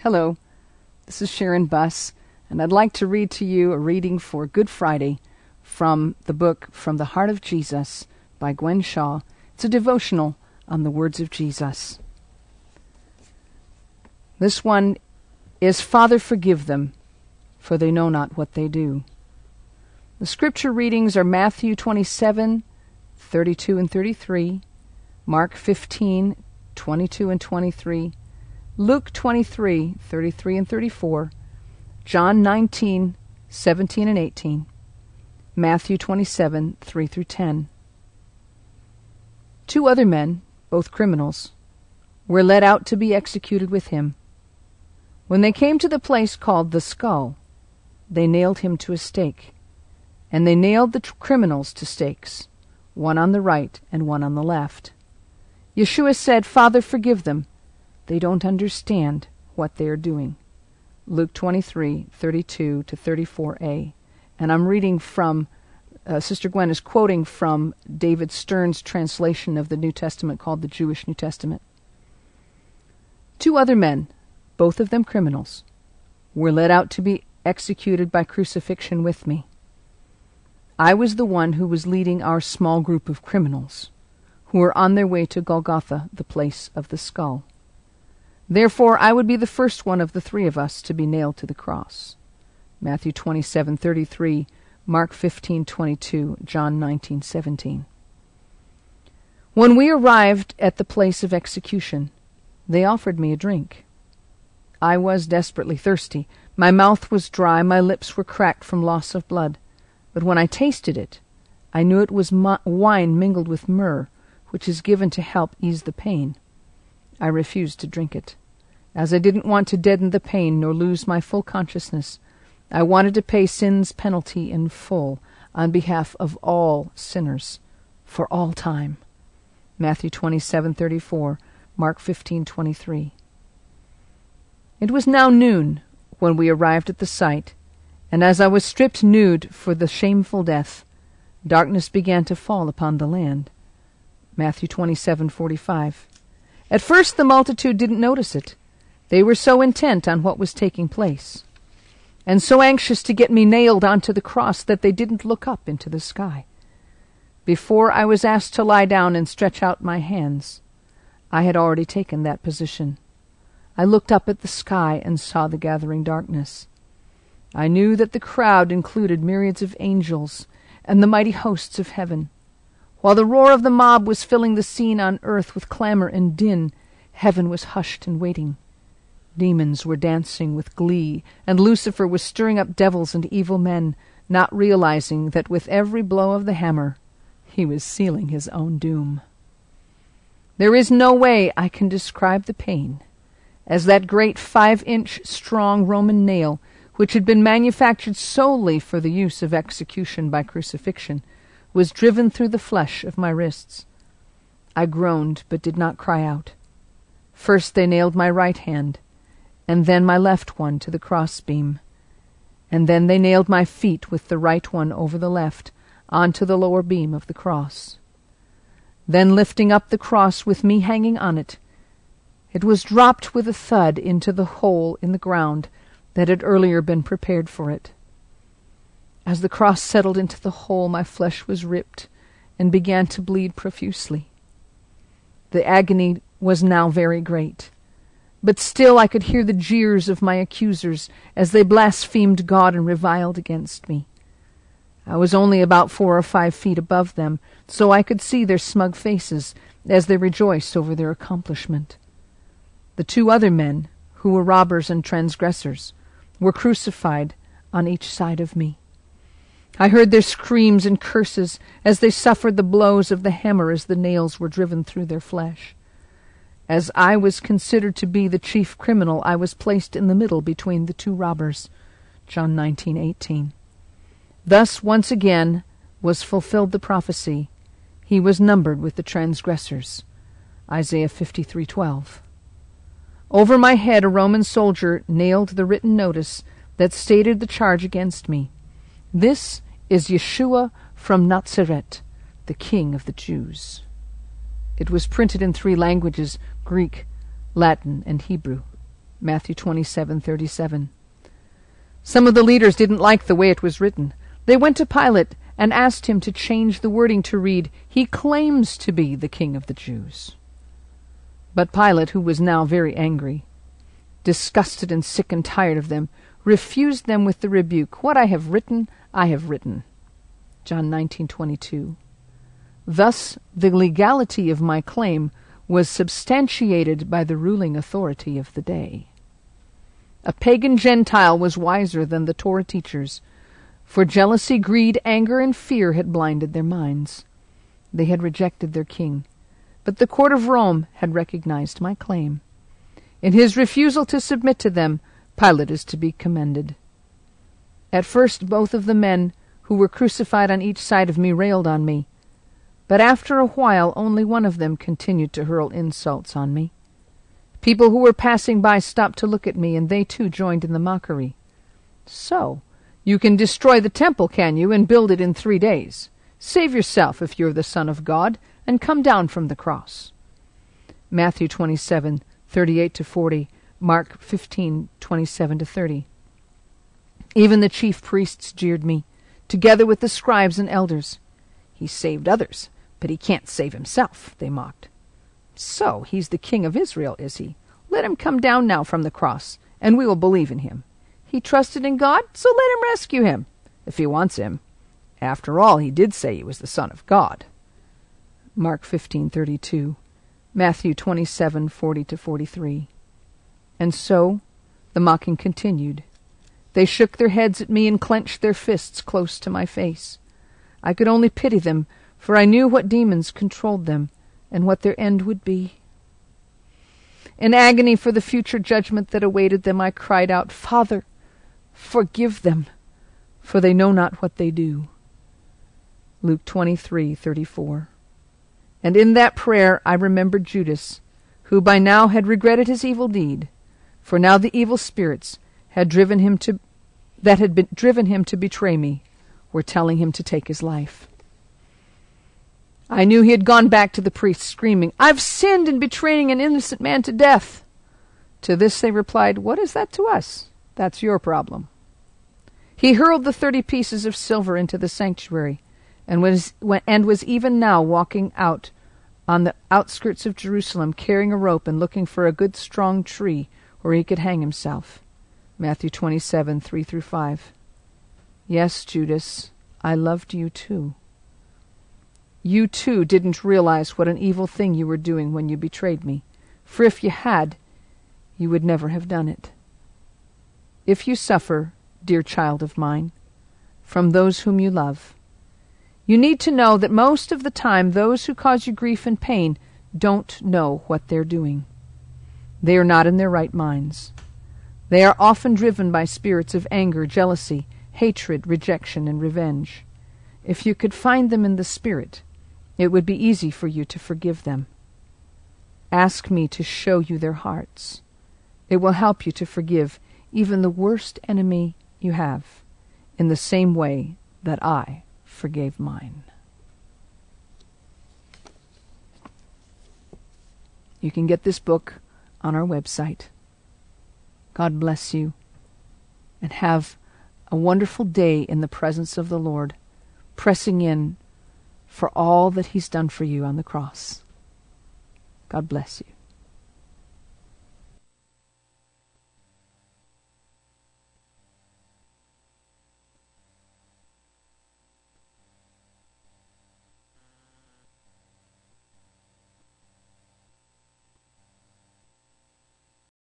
Hello, this is Sharon Buss, and I'd like to read to you a reading for Good Friday from the book From the Heart of Jesus by Gwen. It's a devotional on the words of Jesus. This one is, Father, forgive them, for they know not what they do. The scripture readings are Matthew 27, 32 and 33, Mark 15, 22 and 23, Luke 23, 33 and 34, John 19, 17 and 18, Matthew 27, 3 through 10. 2 other men, both criminals, were led out to be executed with him. When they came to the place called the Skull, they nailed him to a stake, and they nailed the criminals to stakes, one on the right and one on the left. Yeshua said, Father, forgive them. They don't understand what they are doing. Luke 23, 32 to 34a. And I'm reading from, Sister Gwen is quoting from David Stern's translation of the New Testament called the Jewish New Testament. 2 other men, both of them criminals, were led out to be executed by crucifixion with me. I was the one who was leading our small group of criminals, who were on their way to Golgotha, the place of the skull. Therefore I would be the first one of the 3 of us to be nailed to the cross. Matthew 27:33, Mark 15:22, John 19:17. When we arrived at the place of execution, they offered me a drink. I was desperately thirsty. My mouth was dry, my lips were cracked from loss of blood. But when I tasted it, I knew it was wine mingled with myrrh, which is given to help ease the pain. I refused to drink it. As I didn't want to deaden the pain nor lose my full consciousness, I wanted to pay sin's penalty in full on behalf of all sinners, for all time. Matthew 27:34, Mark 15:23. It was now noon when we arrived at the site, and as I was stripped nude for the shameful death, darkness began to fall upon the land. Matthew 27:45. At first the multitude didn't notice it. They were so intent on what was taking place, and so anxious to get me nailed onto the cross that they didn't look up into the sky. Before I was asked to lie down and stretch out my hands, I had already taken that position. I looked up at the sky and saw the gathering darkness. I knew that the crowd included myriads of angels and the mighty hosts of heaven. While the roar of the mob was filling the scene on earth with clamor and din, heaven was hushed and waiting. Demons were dancing with glee, and Lucifer was stirring up devils and evil men, not realizing that with every blow of the hammer, he was sealing his own doom. There is no way I can describe the pain, as that great 5-inch strong Roman nail, which had been manufactured solely for the use of execution by crucifixion, was driven through the flesh of my wrists. I groaned, but did not cry out. First they nailed my right hand, and then my left one to the crossbeam, and then they nailed my feet with the right one over the left onto the lower beam of the cross. Then lifting up the cross with me hanging on it, it was dropped with a thud into the hole in the ground that had earlier been prepared for it. As the cross settled into the hole, my flesh was ripped and began to bleed profusely. The agony was now very great, but still I could hear the jeers of my accusers as they blasphemed God and reviled against me. I was only about 4 or 5 feet above them, so I could see their smug faces as they rejoiced over their accomplishment. The 2 other men, who were robbers and transgressors, were crucified on each side of me. I heard their screams and curses as they suffered the blows of the hammer as the nails were driven through their flesh. As I was considered to be the chief criminal, I was placed in the middle between the 2 robbers. John 19:18. Thus once again was fulfilled the prophecy, he was numbered with the transgressors. Isaiah 53:12. Over my head a Roman soldier nailed the written notice that stated the charge against me. This is Yeshua from Nazareth, the King of the Jews. It was printed in 3 languages, Greek, Latin, and Hebrew. Matthew 27:37. Some of the leaders didn't like the way it was written. They went to Pilate and asked him to change the wording to read, "He claims to be the King of the Jews." But Pilate, who was now very angry, disgusted and sick and tired of them, refused them with the rebuke, "What I have written, I have written." John 19:22. Thus the legality of my claim was substantiated by the ruling authority of the day. A pagan Gentile was wiser than the Torah teachers, for jealousy, greed, anger, and fear had blinded their minds. They had rejected their king, but the court of Rome had recognized my claim. In his refusal to submit to them, Pilate is to be commended. At first both of the men who were crucified on each side of me railed on me, but after a while only one of them continued to hurl insults on me. People who were passing by stopped to look at me, and they too joined in the mockery. "So, you can destroy the temple, can you, and build it in 3 days? Save yourself if you're the Son of God, and come down from the cross." Matthew 27:38-40, Mark 15:27-30. Even the chief priests jeered me, together with the scribes and elders. "He saved others, but he can't save himself," they mocked. "So, he's the King of Israel, is he? Let him come down now from the cross, and we will believe in him. He trusted in God, so let him rescue him, if he wants him. After all, he did say he was the Son of God." Mark 15:32, Matthew 27:40-43. And so the mocking continued. They shook their heads at me and clenched their fists close to my face. I could only pity them, for I knew what demons controlled them and what their end would be. In agony for the future judgment that awaited them, I cried out, "Father, forgive them, for they know not what they do." Luke 23:34. And in that prayer I remembered Judas, who by now had regretted his evil deed, for now the evil spirits had driven him to betray me were telling him to take his life. I knew he had gone back to the priests screaming, "I've sinned in betraying an innocent man to death." To this they replied, "What is that to us? That's your problem." He hurled the 30 pieces of silver into the sanctuary, and was even now walking out on the outskirts of Jerusalem, carrying a rope and looking for a good strong tree where he could hang himself. Matthew 27:3-5. Yes, Judas, I loved you too. You too didn't realize what an evil thing you were doing when you betrayed me, for if you had, you would never have done it. If you suffer, dear child of mine, from those whom you love, you need to know that most of the time those who cause you grief and pain don't know what they're doing. They are not in their right minds. They are often driven by spirits of anger, jealousy, hatred, rejection, and revenge. If you could find them in the spirit, it would be easy for you to forgive them. Ask me to show you their hearts. It will help you to forgive even the worst enemy you have, in the same way that I forgave mine. You can get this book on our website. God bless you, and have a wonderful day in the presence of the Lord, pressing in for all that He's done for you on the cross. God bless you.